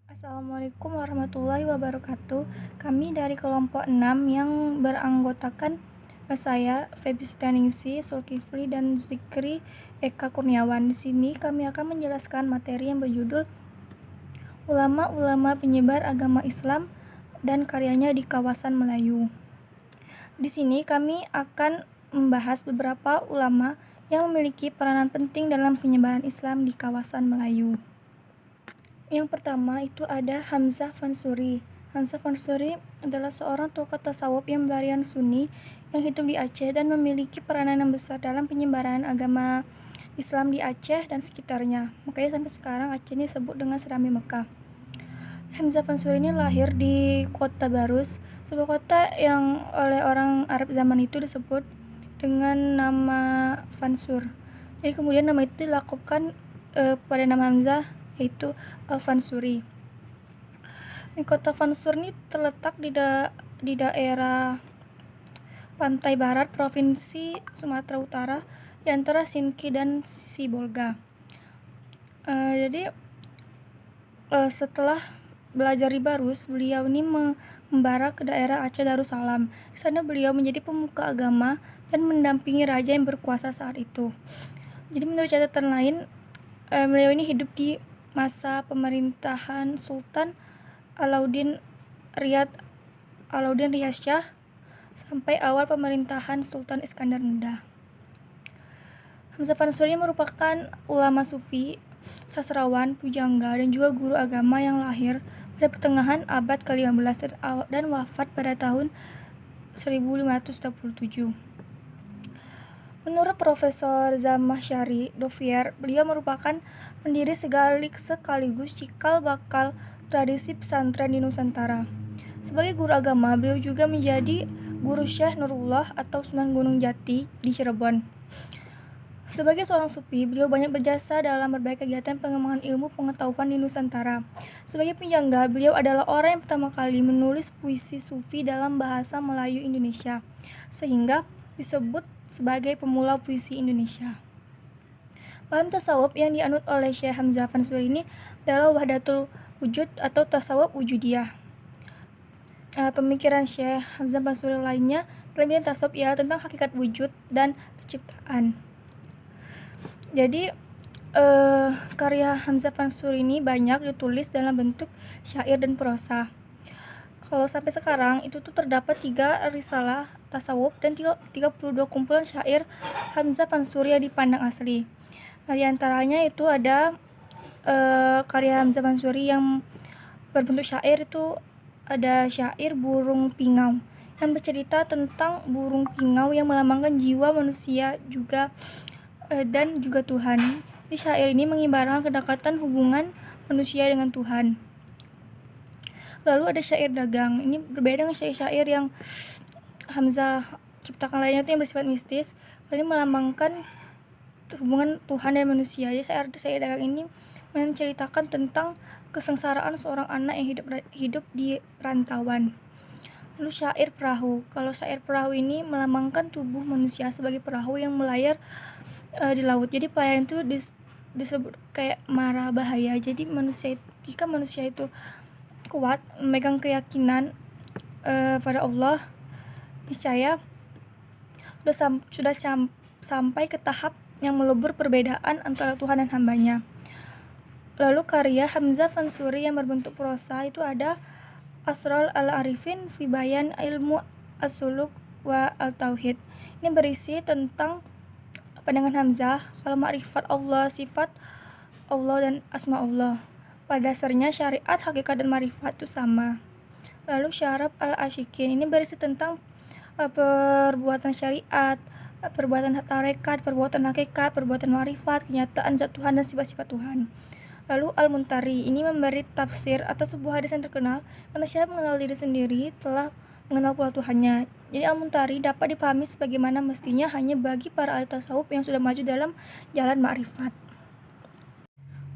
Assalamualaikum warahmatullahi wabarakatuh. Kami dari kelompok 6 yang beranggotakan saya, Feby Sutianingsih, Zulkifli, dan Zikri Eka Kurniawan. Di sini kami akan menjelaskan materi yang berjudul Ulama-ulama penyebar agama Islam dan karyanya di kawasan Melayu. Di sini kami akan membahas beberapa ulama yang memiliki peranan penting dalam penyebaran Islam di kawasan Melayu. Yang pertama itu ada Hamzah Fansuri. Hamzah Fansuri adalah seorang tokoh tasawuf yang beraliran Sunni yang hidup di Aceh dan memiliki peranan yang besar dalam penyebaran agama Islam di Aceh dan sekitarnya. Makanya sampai sekarang Aceh ini disebut dengan Serambi Mekah. Hamzah Fansuri ini lahir di Kota Barus, sebuah kota yang oleh orang Arab zaman itu disebut dengan nama Fansur. Jadi kemudian nama itu dilakupkan pada nama Hamzah, yaitu Al-Fansuri. Kota Fansur ini terletak di daerah pantai barat Provinsi Sumatera Utara di antara Singki dan Sibolga. Setelah belajar di Barus, beliau ini membara ke daerah Aceh Darussalam. Di sana beliau menjadi pemuka agama dan mendampingi raja yang berkuasa saat itu. Jadi menurut catatan lain, beliau ini hidup di masa pemerintahan Sultan Alauddin Riyad sampai awal pemerintahan Sultan Iskandar Muda. Hamzah Fansuri merupakan ulama sufi, sastrawan, pujangga, dan juga guru agama yang lahir pada pertengahan abad ke-15 dan wafat pada tahun 1527. Menurut Profesor Zamakhsyari Dovier, beliau merupakan pendiri sekaligus cikal bakal tradisi pesantren di Nusantara. Sebagai guru agama, beliau juga menjadi guru Syekh Nurullah atau Sunan Gunung Jati di Cirebon. Sebagai seorang sufi, beliau banyak berjasa dalam berbagai kegiatan pengembangan ilmu pengetahuan di Nusantara. Sebagai penjangga, beliau adalah orang yang pertama kali menulis puisi sufi dalam bahasa Melayu Indonesia, sehingga disebut sebagai pemula puisi Indonesia. Paham tasawuf yang dianut oleh Syekh Hamzah Fansuri ini adalah wahdatul wujud atau tasawuf wujudiyah. Pemikiran Syekh Hamzah Fansuri lainnya dalam bidang tasawuf ialah tentang hakikat wujud dan penciptaan. Jadi karya Hamzah Fansuri ini banyak ditulis dalam bentuk syair dan prosa. Kalau sampai sekarang itu tuh terdapat 3 risalah tasawuf dan 32 kumpulan syair Hamzah Fansuri yang dipandang asli. Di antaranya itu ada karya Hamzah Fansuri yang berbentuk syair itu ada syair Burung Pingau yang bercerita tentang burung pingau yang melambangkan jiwa manusia juga dan juga Tuhan. Di syair ini mengibarkan kedekatan hubungan manusia dengan Tuhan. Lalu ada syair dagang. Ini berbeda dengan syair-syair yang Hamzah ciptakan lainnya itu yang bersifat mistis. Ini melambangkan hubungan Tuhan dan manusia. Jadi syair dagang ini menceritakan tentang kesengsaraan seorang anak yang hidup di perantauan. Lalu syair perahu. Kalau syair perahu ini melambangkan tubuh manusia sebagai perahu yang melayar di laut. Jadi pelayaran itu disebut kayak mara bahaya. Jadi jika manusia itu kuat memegang keyakinan pada Allah, niscaya sudah sampai ke tahap yang melebur perbedaan antara Tuhan dan hambanya. Lalu karya Hamzah Fansuri yang berbentuk prosa itu ada Asrul al-Arifin fi Bayan Ilmu As-Suluk wa Al-Tauhid. Ini berisi tentang pandangan Hamzah kalau makrifat Allah, sifat Allah dan asma Allah. Pada dasarnya syariat, hakikat, dan marifat itu sama. Lalu Syarab al-Asyikin ini berisi tentang perbuatan syariat, perbuatan tarekat, perbuatan hakikat, perbuatan marifat, kenyataan zat Tuhan, dan sifat-sifat Tuhan. Lalu Al-Muntari ini memberi tafsir atas sebuah hadis yang terkenal, karena siapa mengenal diri sendiri telah mengenal pula Tuhannya. Jadi Al-Muntari dapat dipahami sebagaimana mestinya hanya bagi para ahli tasawuf yang sudah maju dalam jalan ma'rifat.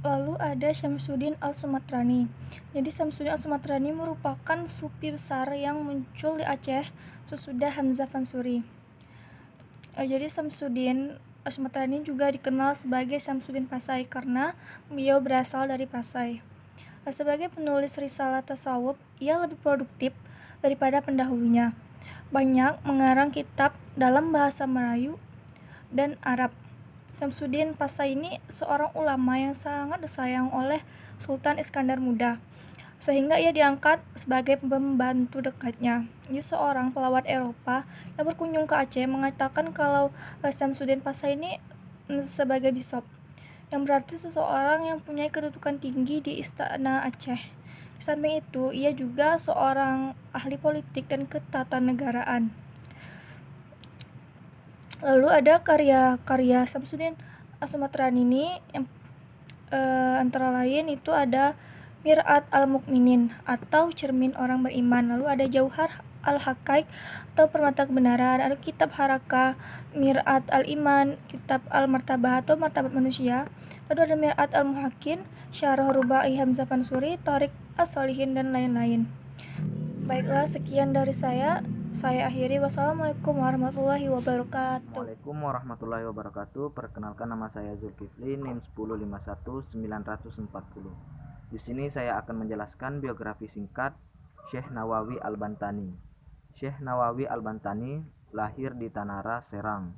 Lalu ada Syamsuddin Al-Sumatrani. Jadi Syamsuddin Al-Sumatrani merupakan sufi besar yang muncul di Aceh sesudah Hamzah Fansuri. Jadi Syamsuddin Al-Sumatrani juga dikenal sebagai Syamsuddin Pasai karena beliau berasal dari Pasai. Sebagai penulis risalah tasawuf, ia lebih produktif daripada pendahulunya. Banyak mengarang kitab dalam bahasa Melayu dan Arab. Syamsuddin Pasaini seorang ulama yang sangat disayang oleh Sultan Iskandar Muda, sehingga ia diangkat sebagai pembantu dekatnya. Ia seorang pelawat Eropa yang berkunjung ke Aceh mengatakan kalau Syamsuddin Pasaini sebagai bishop, yang berarti seseorang yang punya kedudukan tinggi di istana Aceh. Di samping itu, ia juga seorang ahli politik dan ketatanegaraan. Lalu ada karya-karya Syamsuddin As-Samatrani ini yang antara lain itu ada Mir'at al-Mukminin atau Cermin Orang Beriman. Lalu ada Jauhar al-Haqaiq atau Permata Kebenaran, ada Kitab Harakah, Mir'at al-Iman, Kitab al-Martabah atau Martabat Manusia. Lalu ada Mir'at al-Muhaqin, Syarah Rubai Hamzah Fansuri, Thariq as-Shalihin dan lain-lain. Baiklah, sekian dari saya akhiri. Wassalamualaikum warahmatullahi wabarakatuh. Waalaikumsalam warahmatullahi wabarakatuh. Perkenalkan, nama saya Zulkifli, NIM 1051940. Di sini saya akan menjelaskan biografi singkat Syekh Nawawi Al-Bantani. Syekh Nawawi Al-Bantani lahir di Tanara, Serang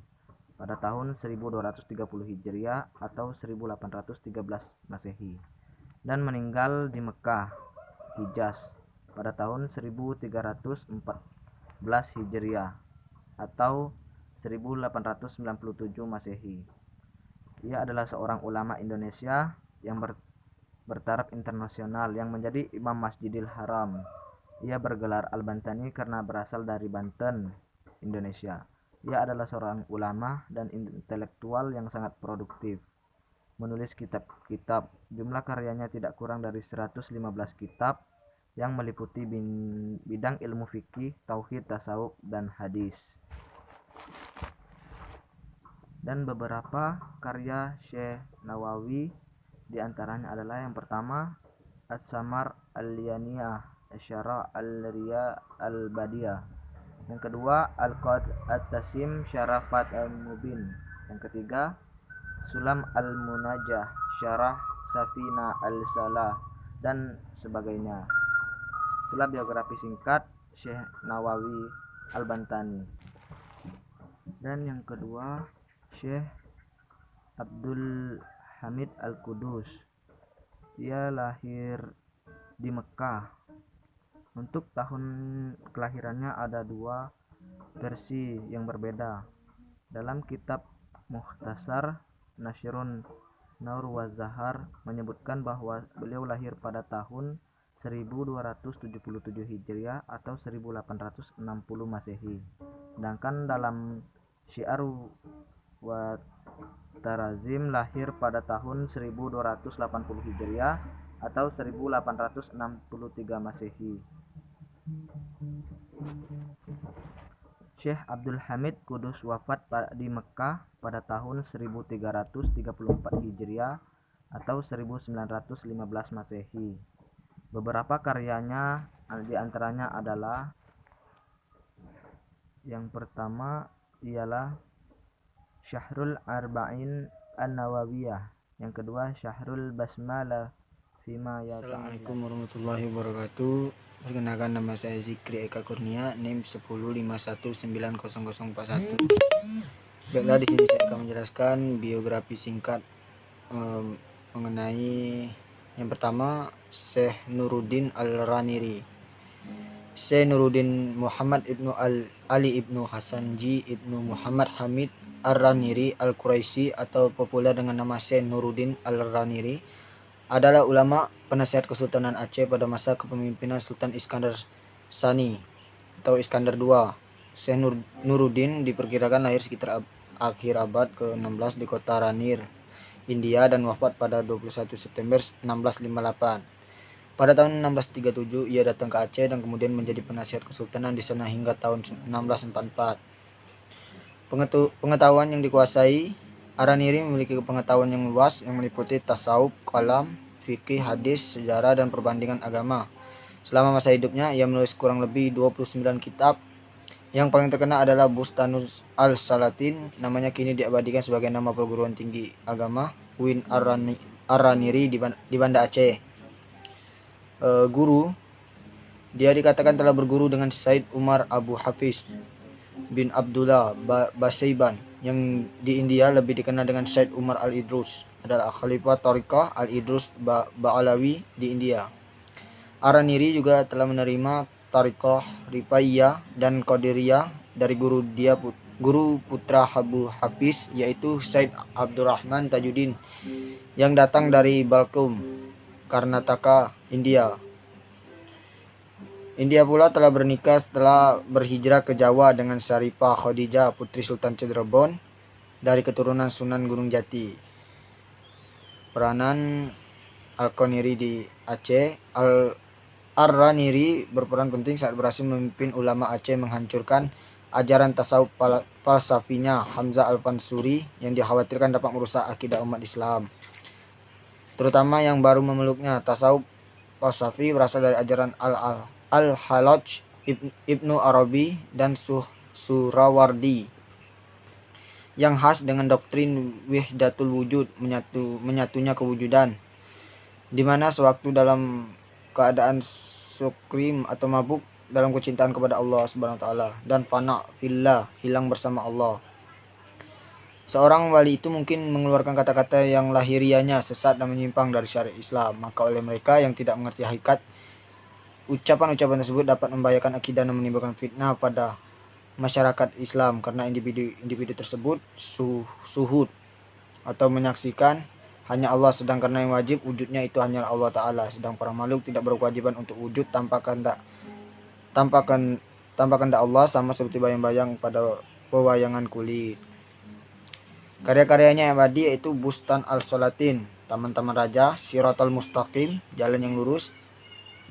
pada tahun 1230 Hijriah atau 1813 Masehi dan meninggal di Mekah, Hijaz pada tahun 1314 Hijriah atau 1897 Masehi. Ia adalah seorang ulama Indonesia yang bertaraf internasional yang menjadi Imam Masjidil Haram. Ia bergelar Al-Bantani karena berasal dari Banten, Indonesia. Ia adalah seorang ulama dan intelektual yang sangat produktif. Menulis kitab-kitab, jumlah karyanya tidak kurang dari 115 kitab yang meliputi bidang ilmu fikih, tauhid, tasawuf, dan hadis. Dan beberapa karya Syekh Nawawi diantaranya adalah yang pertama As-Samar Al-Liyaniyah, Syarah Al-Riya Al-Badiyah. Yang kedua Al-Qad At-Tasim, Syarah Fat Al-Mubin. Yang ketiga Sulam Al-Munajah, Syarah Safina Al-Salah, dan sebagainya. Itulah biografi singkat Syekh Nawawi Al-Bantani. Dan yang kedua Syekh Abdul Hamid Al-Qudus. Ia lahir di Mekah. Untuk tahun kelahirannya ada dua versi yang berbeda. Dalam kitab Mukhtasar Nashrun Naur wa Zahar menyebutkan bahwa beliau lahir pada tahun 1277 Hijriah atau 1860 Masehi. Sedangkan dalam Syiar wa Tarazim lahir pada tahun 1280 Hijriah atau 1863 Masehi. Syekh Abdul Hamid Qudus wafat di Mekah pada tahun 1334 Hijriah atau 1915 Masehi. Beberapa karyanya diantaranya adalah yang pertama ialah Syahrul Arba'in An-Nawawiyah, yang kedua Syahrul Basmalah Fima ya. Assalamualaikum warahmatullahi wabarakatuh. Perkenalkan, nama saya Zikri Eka Kurnia, NIM 105190041. Baiklah, di sini saya akan menjelaskan biografi singkat mengenai yang pertama Syekh Nuruddin Al-Raniri. Syekh Nuruddin Muhammad ibnu Ali ibnu Hasanji ibnu Muhammad Hamid Ar-Raniri Al-Quraisy atau populer dengan nama Syekh Nuruddin Al-Raniri adalah ulama penasihat Kesultanan Aceh pada masa kepemimpinan Sultan Iskandar Sani atau Iskandar II. Syekh Nuruddin diperkirakan lahir sekitar akhir abad ke-16 di kota Ranir, India, dan wafat pada 21 September 1658. Pada tahun 1637 ia datang ke Aceh dan kemudian menjadi penasihat kesultanan di sana hingga tahun 1644. Pengetahuan yang dikuasai, Ar-Raniri memiliki pengetahuan yang luas yang meliputi tasawuf, kalam, fikih, hadis, sejarah, dan perbandingan agama. Selama masa hidupnya ia menulis kurang lebih 29 kitab. Yang paling terkenal adalah Bustanus Al-Salatin, namanya kini diabadikan sebagai nama perguruan tinggi agama UIN Ar-Raniri di Banda Aceh. guru. Dia dikatakan telah berguru dengan Said Umar Abu Hafiz bin Abdullah Basaiban, yang di India lebih dikenal dengan Said Umar Al-Idrus, adalah khalifah Thariqah Al-Idrus Ba'alawi di India. Ar-Raniri juga telah menerima Thariqah Rifaiyah dan Qadiriyah dari guru putra Abu Hafiz, yaitu Said Abdurrahman Tajuddin, yang datang dari Balkum, Karnataka, India. India pula telah bernikah setelah berhijrah ke Jawa dengan Syarifah Khadijah, putri Sultan Cirebon dari keturunan Sunan Gunung Jati. Peranan Al-Qaniri di Aceh. Ar-Raniri berperan penting saat berhasil memimpin ulama Aceh menghancurkan ajaran tasawuf falsafinya Hamzah Al-Fansuri yang dikhawatirkan dapat merusak akidah umat Islam, terutama yang baru memeluknya. Tasawuf falsafi berasal dari ajaran Al-Hallaj, Ibnu Arabi, dan Surawardi, yang khas dengan doktrin wihdatul wujud, menyatunya kewujudan, di mana sewaktu dalam keadaan sukrim atau mabuk dalam kecintaan kepada Allah Subhanahu wa taala, dan fana fillah, hilang bersama Allah. Seorang wali itu mungkin mengeluarkan kata-kata yang lahiriahnya sesat dan menyimpang dari syariat Islam, maka oleh mereka yang tidak mengerti hakikat ucapan-ucapan tersebut dapat membahayakan akidah dan menimbulkan fitnah pada masyarakat Islam, karena individu tersebut suhud atau menyaksikan hanya Allah, sedang karena yang wajib wujudnya itu hanya Allah Ta'ala, sedang para makhluk tidak berkewajiban untuk wujud tanpa kehendak Allah, sama seperti bayang-bayang pada pewayangan kulit. Karya-karyanya yang abadi yaitu Bustan Al-Salatin, Taman-Taman Raja, Siratal Mustaqim, Jalan yang Lurus,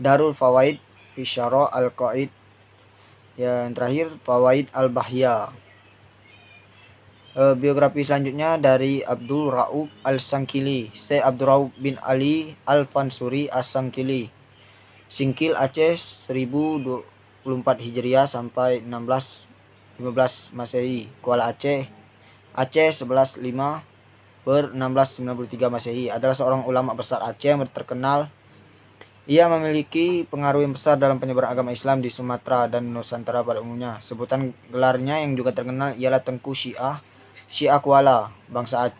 Darul Fawaid, Fisyara Al-Qaid, yang terakhir Fawaid Al-Bahya. Biografi selanjutnya dari Abdul Raub Al-Sangkili, Syekh Abdul Raub bin Ali Al-Fansuri As-Sangkili, Singkil Aceh 1024 Hijriah sampai 1615 Masehi, Kuala Aceh, Aceh 11.5 per 1693 Masehi, adalah seorang ulama besar Aceh yang terkenal. Ia memiliki pengaruh yang besar dalam penyebaran agama Islam di Sumatera dan Nusantara pada umumnya. Sebutan gelarnya yang juga terkenal ialah Tengku Syiah Kuala. Bahasa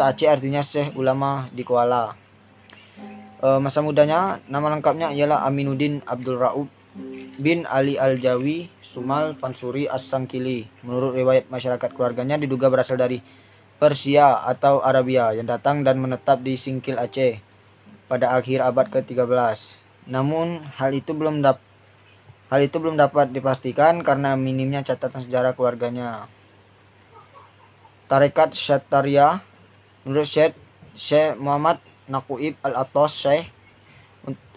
Aceh artinya Syekh Ulama di Kuala. Masa mudanya, nama lengkapnya ialah Aminuddin Abdul Raub bin Ali Al-Jawi Sumal Fansuri As-Sangkili. Menurut riwayat masyarakat keluarganya diduga berasal dari Persia atau Arabia yang datang dan menetap di Singkil Aceh pada akhir abad ke-13. Namun hal itu belum dapat dipastikan karena minimnya catatan sejarah keluarganya. Tarekat Syattariyah. Menurut Syekh Muhammad Naquib Al-Atos, Syekh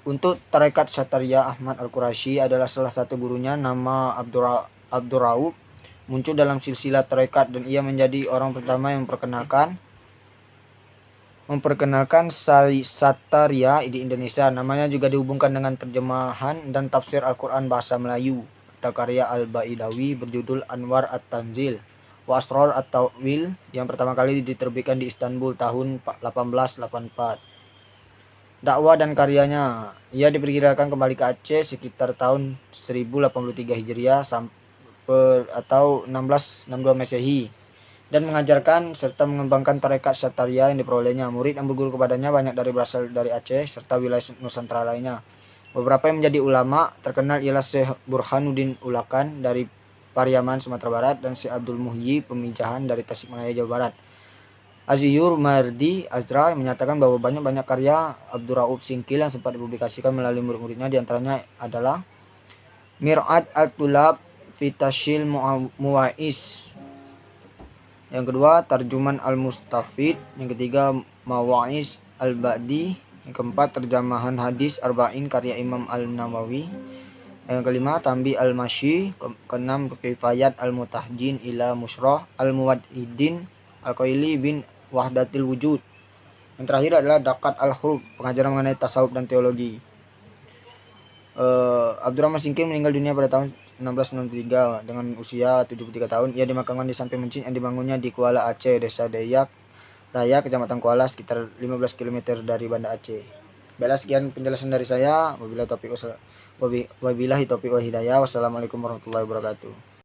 untuk Tarekat Syattariyah, Ahmad Al-Qurasyi adalah salah satu gurunya. Nama Abdul Raub muncul dalam silsilah tarekat dan ia menjadi orang pertama yang memperkenalkan Sattariyah di Indonesia. Namanya juga dihubungkan dengan terjemahan dan tafsir Al-Quran bahasa Melayu atau karya Al-Baidawi berjudul Anwar At-Tanzil wa Asrar At-Tawil yang pertama kali diterbitkan di Istanbul tahun 1884. Dakwah dan karyanya. Ia diperkirakan kembali ke Aceh sekitar tahun 1083 Hijriah atau 1662 Masehi dan mengajarkan serta mengembangkan tarekat Syattariyah yang diperolehnya. Murid yang berguru kepadanya banyak berasal dari Aceh serta wilayah Nusantara lainnya. Beberapa yang menjadi ulama terkenal ialah Syekh Burhanuddin Ulakan dari Pariaman, Sumatera Barat, dan Syekh Abdul Muhyi Pemijahan dari Tasikmalaya, Jawa Barat. Aziyur Mardi Azra menyatakan bahwa banyak karya Abdul Raub Singkil yang sempat dipublikasikan melalui murid-muridnya, diantaranya adalah Mir'at Al-Tulab Fitashil Muwais. Yang kedua, Tarjuman Al-Mustafid. Yang ketiga, Mawaiz Al-Ba'di. Yang keempat, Terjemahan Hadis Arba'in karya Imam Al-Nawawi. Yang kelima, Tambi Al-Masyi. Keenam, Kifayat Al-Mutahjin ila Musyrah Al-Muwadhidin Al-Qaili bin Wahdatil Wujud. Yang terakhir adalah Dakat Al-Hurub, pengajaran mengenai tasawuf dan teologi. Abdurrahman Singkil meninggal dunia pada tahun 1693 dengan usia 73 tahun. Ia dimakamkan di samping masjid yang dibangunnya di Kuala Aceh, Desa Dayak Raya, Kecamatan Kuala, sekitar 15 km dari Banda Aceh. Baiklah, sekian penjelasan dari saya. Wabillahi taufiq wal hidayah. Wassalamualaikum warahmatullahi wabarakatuh.